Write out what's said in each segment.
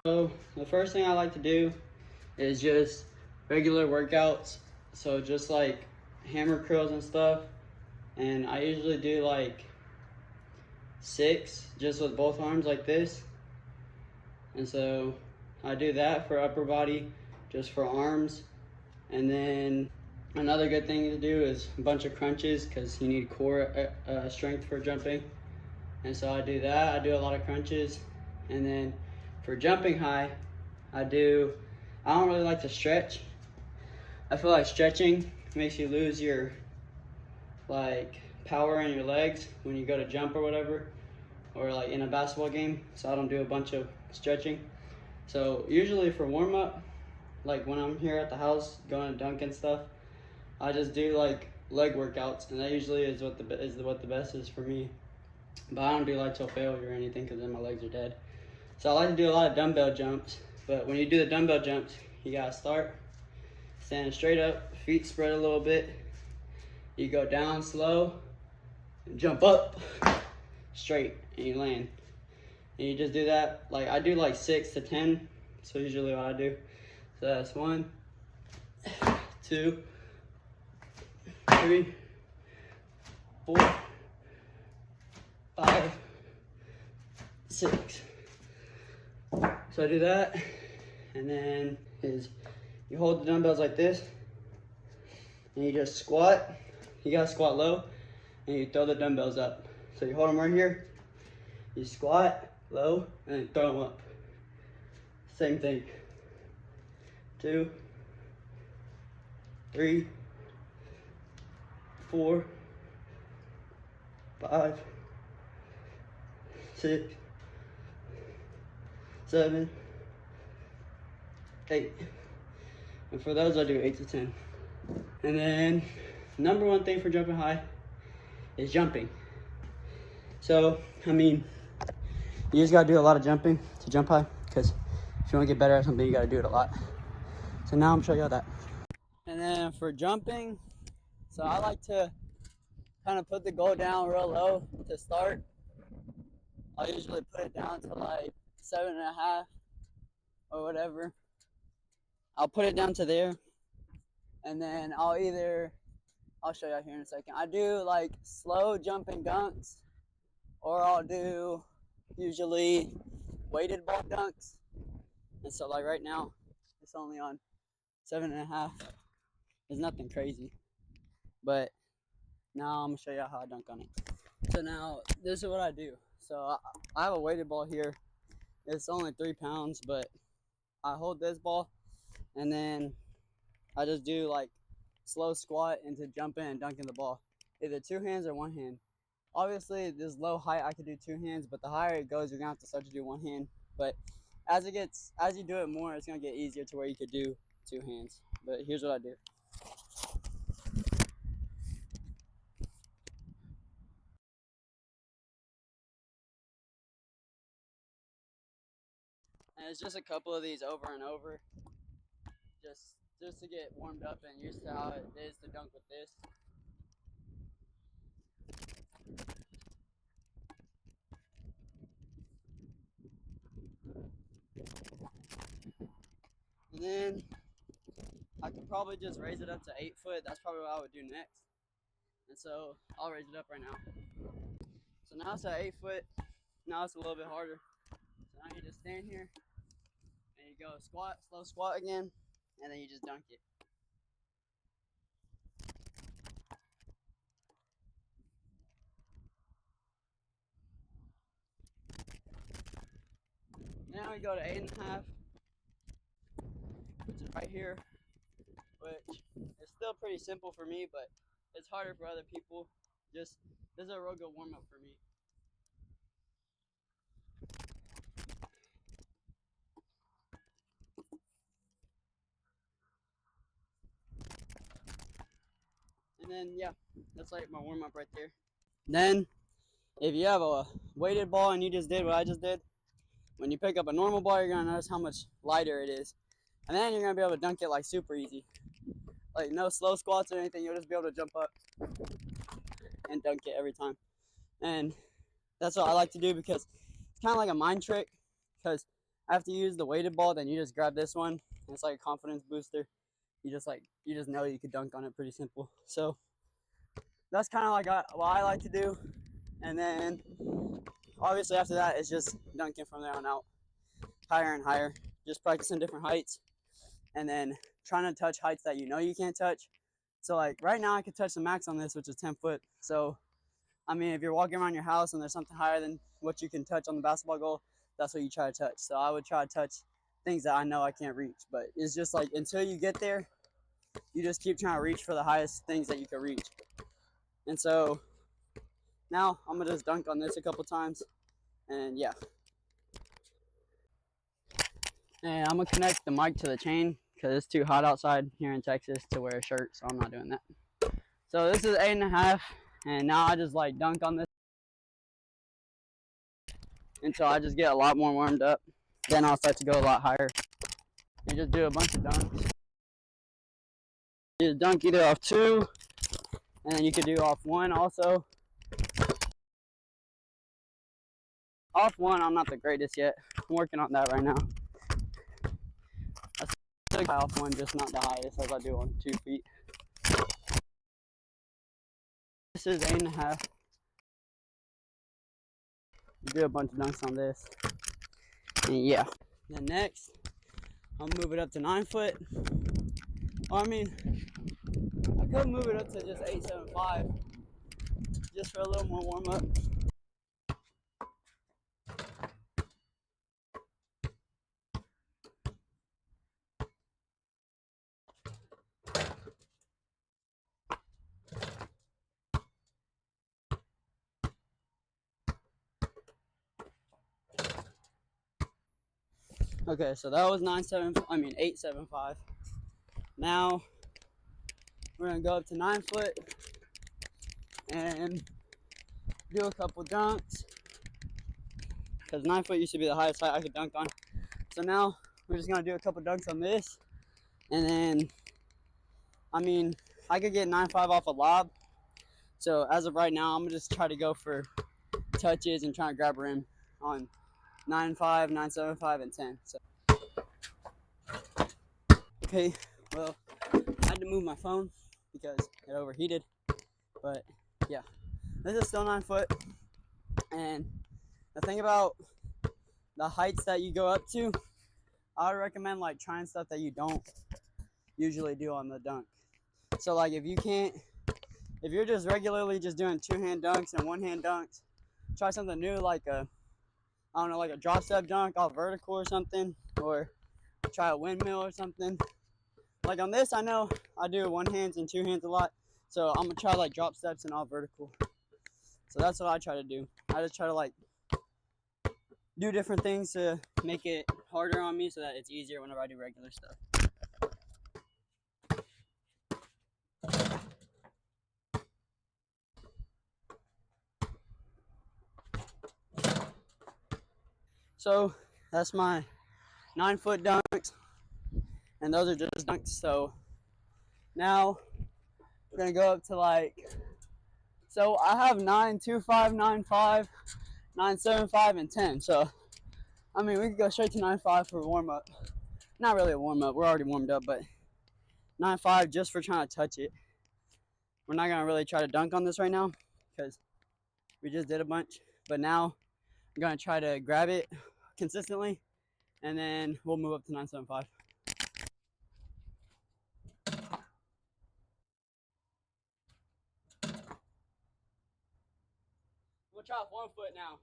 So the first thing I like to do is just regular workouts. So just like hammer curls and stuff. And I usually do like 6 just with both arms like this. And so I do that for upper body, just for arms. And then another good thing to do is a bunch of crunches because you need core strength for jumping. And so I do that. I do a lot of crunches. And then for jumping high, I don't really like to stretch. I feel like stretching makes you lose your like power in your legs when you go to jump or whatever, or like in a basketball game. So I don't do a bunch of stretching. So usually for warm up, like when I'm here at the house going to dunk and stuff, I just do like leg workouts, and that usually is what the best is for me. But I don't do like till failure or anything because then my legs are dead. So I like to do a lot of dumbbell jumps. But when you do the dumbbell jumps, you gotta start standing straight up, feet spread a little bit. You go down slow, and jump up straight, and you land. And you just do that. Like I do like 6 to 10. So usually what I do. So that's 1, 2, 3, 4, 5, 6. So I do that, and then you hold the dumbbells like this, and you just squat. You gotta squat low, and you throw the dumbbells up. So you hold them right here, you squat low, and then throw them up. Same thing. 2, 3, 4, 5, 6, 7, 8. And for those I do 8 to 10. And then number one thing for jumping high is jumping. So I mean, you just gotta do a lot of jumping to jump high, because if you want to get better at something, you gotta do it a lot. So now I'm showing you that. And then for jumping, so I like to kind of put the goal down real low to start. I'll usually put it down to like 7.5 or whatever. I'll put it down to there, and then I'll show you here in a second. I do like slow jumping dunks, or I'll do usually weighted ball dunks. And so like right now, it's only on 7.5. It's nothing crazy, but now I'm gonna show you how I dunk on it. So now this is what I do. So I have a weighted ball here. It's only 3 pounds, but I hold this ball, and then I just do like slow squat into jumping and dunking the ball, either 2 hands or 1 hand. Obviously, this low height I could do 2 hands, but the higher it goes, you're gonna have to start to do 1 hand. But as you do it more, it's gonna get easier to where you could do 2 hands. But here's what I do. And it's just a couple of these over and over, just to get warmed up and used to how it is to dunk with this. And then I could probably just raise it up to 8 foot. That's probably what I would do next. And so I'll raise it up right now. So now it's at 8 foot. Now it's a little bit harder. So now you just stand here and you go squat, slow squat again, and then you just dunk it. Now we go to 8.5, which is right here, which is still pretty simple for me, but it's harder for other people. This is a real good warm up for me. And then yeah, that's like my warm up right there. Then if you have a weighted ball and you just did what I just did, when you pick up a normal ball, you're gonna notice how much lighter it is. And then you're gonna be able to dunk it like super easy. Like no slow squats or anything, you'll just be able to jump up and dunk it every time. And that's what I like to do, because it's kind of like a mind trick, because after you use the weighted ball, then you just grab this one. It's like a confidence booster. You just know you could dunk on it pretty simple. So that's kind of like what I like to do. And then obviously after that, it's just dunking from there on out, higher and higher, just practicing different heights, and then trying to touch heights that you know you can't touch. So like right now I could touch the max on this, which is 10 foot. So I mean, if you're walking around your house and there's something higher than what you can touch on the basketball goal, that's what you try to touch. So I would try to touch things that I know I can't reach. But it's just like until you get there, you just keep trying to reach for the highest things that you can reach. And so now I'm gonna just dunk on this a couple times, and yeah. And I'm gonna connect the mic to the chain because it's too hot outside here in Texas to wear a shirt, so I'm not doing that. So this is 8.5, and now I just like dunk on this until I just get a lot more warmed up. Then I'll start to go a lot higher. You just do a bunch of dunks. You just dunk either off 2, and then you could do off 1 also. Off 1, I'm not the greatest yet. I'm working on that right now. I still off 1, just not the highest as I do on 2 feet. This is 8.5. Do a bunch of dunks on this. And yeah. Then next, I'll move it up to 9 foot. Or, I mean, I could move it up to just 8.75, just for a little more warm up. Okay, so that was 8.75. Now we're gonna go up to 9 foot and do a couple dunks, because 9 foot used to be the highest height I could dunk on. So now we're just gonna do a couple dunks on this, and then I mean I could get 9.5 off a lob. So as of right now, I'm gonna just try to go for touches and try to grab rim on 9.5, 9.75, and 10. So okay, well, I had to move my phone because it overheated, but yeah, this is still 9 foot. And the thing about the heights that you go up to, I would recommend like trying stuff that you don't usually do on the dunk. So like if you're just regularly just doing 2-hand dunks and 1-hand dunks, try something new like like a drop step dunk off vertical or something, or try a windmill or something. Like on this, I know I do 1 hands and 2 hands a lot, so I'm gonna try like drop steps and all vertical. So that's what I try to do. I just try to like do different things to make it harder on me so that it's easier whenever I do regular stuff. So that's my 9 foot dunks, and those are just dunks. So now we're gonna go up to so I have 9.25, 9.5, 9.75, and 10. So I mean we could go straight to 9.5 for a warm up. Not really a warm up, we're already warmed up, but 9.5 just for trying to touch it. We're not gonna really try to dunk on this right now because we just did a bunch, but now I'm gonna try to grab it consistently, and then we'll move up to 9.75. We'll try off 1 foot now.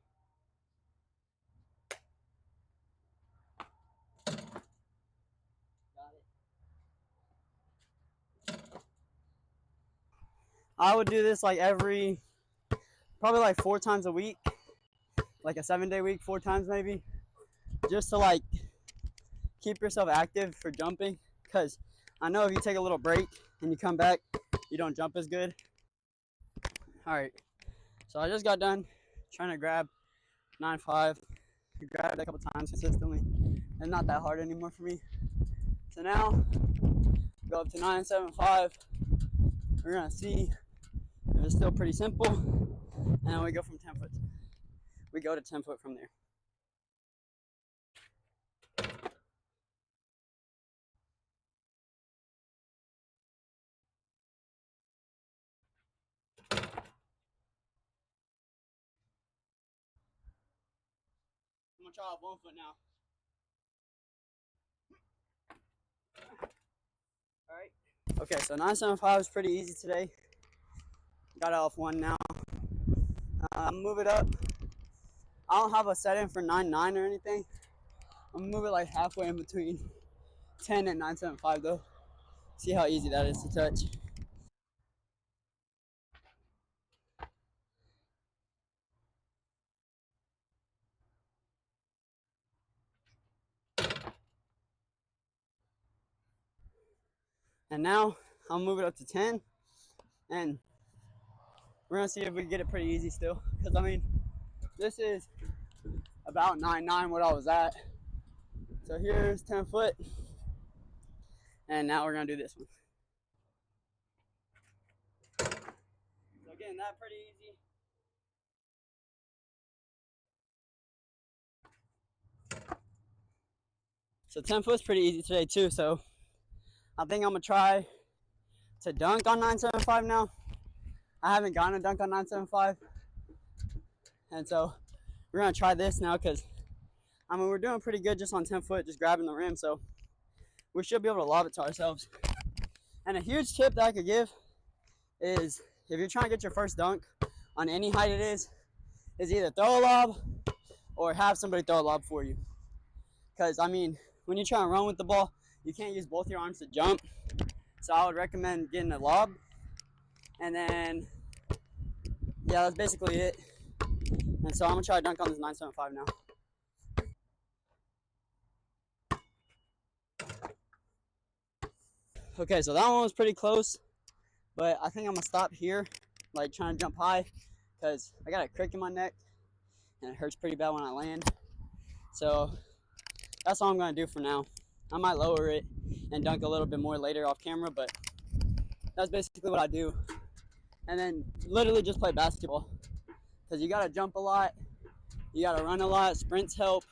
Got it. I would do this like probably like 4 times a week, like a 7-day week, 4 times maybe, just to like keep yourself active for jumping, because I know if you take a little break and you come back, you don't jump as good. All right, so I just got done trying to grab 9.5. I grabbed it a couple times consistently. It's not that hard anymore for me. So now go up to 9.75. We're gonna see if it's still pretty simple, and we go from 10 foot. We go to 10 foot from there. gonna try off 1 foot now. All right. Okay, so 975 is pretty easy today. Got it off 1 now. Move it up. I don't have a setting for 9.9 or anything. I'm gonna move it like halfway in between 10 and 975 though. See how easy that is to touch. And now I'll move it up to 10, and we're gonna see if we can get it pretty easy still. Because I mean, this is about 9.9 what I was at. So here's 10 foot, and now we're gonna do this one. So again, that pretty easy. So 10 foot's pretty easy today too. So I think I'm gonna try to dunk on 975 now. I haven't gotten a dunk on 975, and so we're gonna try this now because I mean we're doing pretty good just on 10 foot, just grabbing the rim. So we should be able to lob it to ourselves. And a huge tip that I could give is if you're trying to get your first dunk on any height it is either throw a lob or have somebody throw a lob for you. Because I mean, when you try and run with the ball, you can't use both your arms to jump. So I would recommend getting a lob. And then, yeah, that's basically it. And so I'm gonna try to dunk on this 975 now. Okay, so that one was pretty close, but I think I'm gonna stop here, like trying to jump high, because I got a crick in my neck and it hurts pretty bad when I land. So that's all I'm gonna do for now. I might lower it and dunk a little bit more later off camera, but that's basically what I do. And then literally just play basketball, because you gotta jump a lot, you gotta run a lot, sprints help.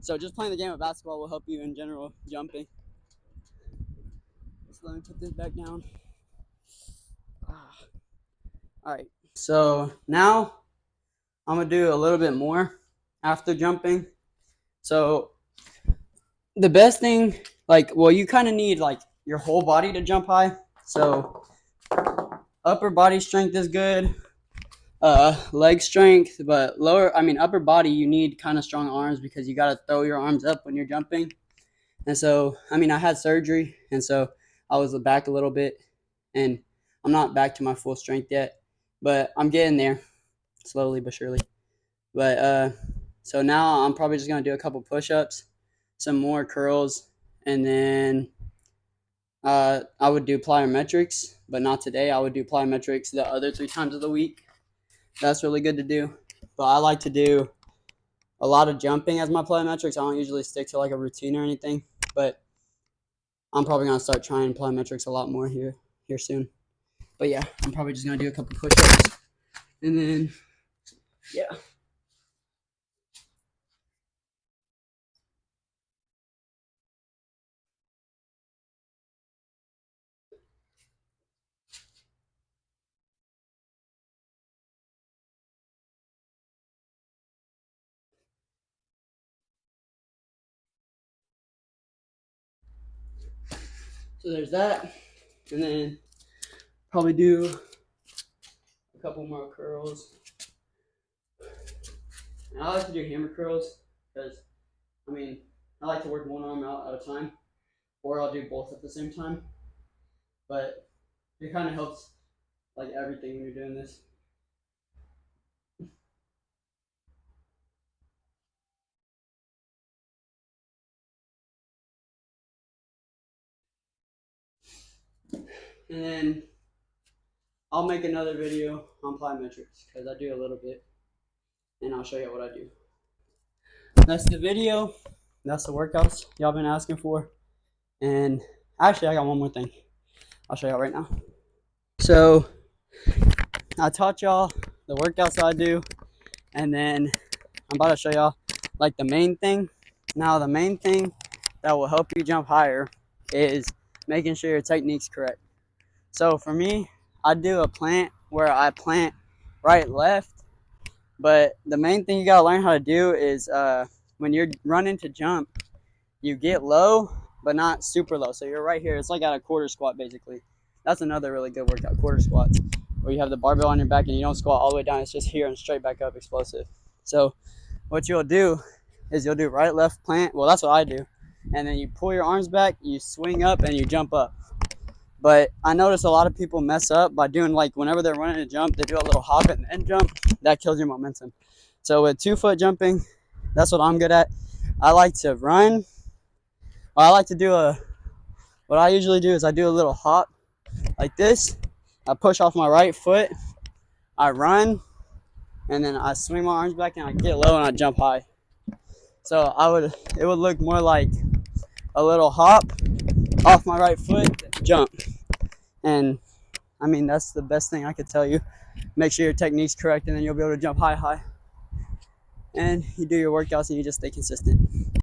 So just playing the game of basketball will help you in general jumping. So let me put this back down. All right, so now I'm gonna do a little bit more after jumping. So the best thing, like, well, you kind of need like your whole body to jump high. So upper body strength is good, leg strength, but upper body, you need kind of strong arms because you got to throw your arms up when you're jumping. And so, I mean, I had surgery, and so I was back a little bit, and I'm not back to my full strength yet, but I'm getting there slowly but surely. But so now I'm probably just gonna do a couple push-ups, some more curls, and then I would do plyometrics, but not today. I would do plyometrics the other 3 times of the week. That's really good to do. But I like to do a lot of jumping as my plyometrics. I don't usually stick to like a routine or anything, but I'm probably gonna start trying plyometrics a lot more here soon. But yeah, I'm probably just gonna do a couple push-ups, and then yeah. So there's that, and then probably do a couple more curls. And I like to do hammer curls because, I mean, I like to work one arm out at a time, or I'll do both at the same time. But it kind of helps like everything when you're doing this. And then I'll make another video on plyometrics because I do a little bit, and I'll show you what I do. That's the video. That's the workouts y'all been asking for. And actually, I got one more thing. I'll show y'all right now. So I taught y'all the workouts I do, and then I'm about to show y'all like the main thing. Now the main thing that will help you jump higher is making sure your technique's correct. So for me, I do a plant where I plant right, left, but the main thing you gotta learn how to do is when you're running to jump, you get low, but not super low. So you're right here. It's like at a quarter squat, basically. That's another really good workout, quarter squats, where you have the barbell on your back and you don't squat all the way down. It's just here and straight back up, explosive. So what you'll do is you'll do right, left, plant. Well, that's what I do. And then you pull your arms back, you swing up, and you jump up. But I notice a lot of people mess up by doing, like, whenever they're running a jump, they do a little hop and then jump. That kills your momentum. So with 2-foot jumping, that's what I'm good at. I like to run. I like to do what I usually do is I do a little hop like this. I push off my right foot, I run, and then I swing my arms back and I get low and I jump high. So it would look more like a little hop off my right foot, jump. And I mean, that's the best thing I could tell you. Make sure your technique's correct, and then you'll be able to jump high. And you do your workouts and you just stay consistent.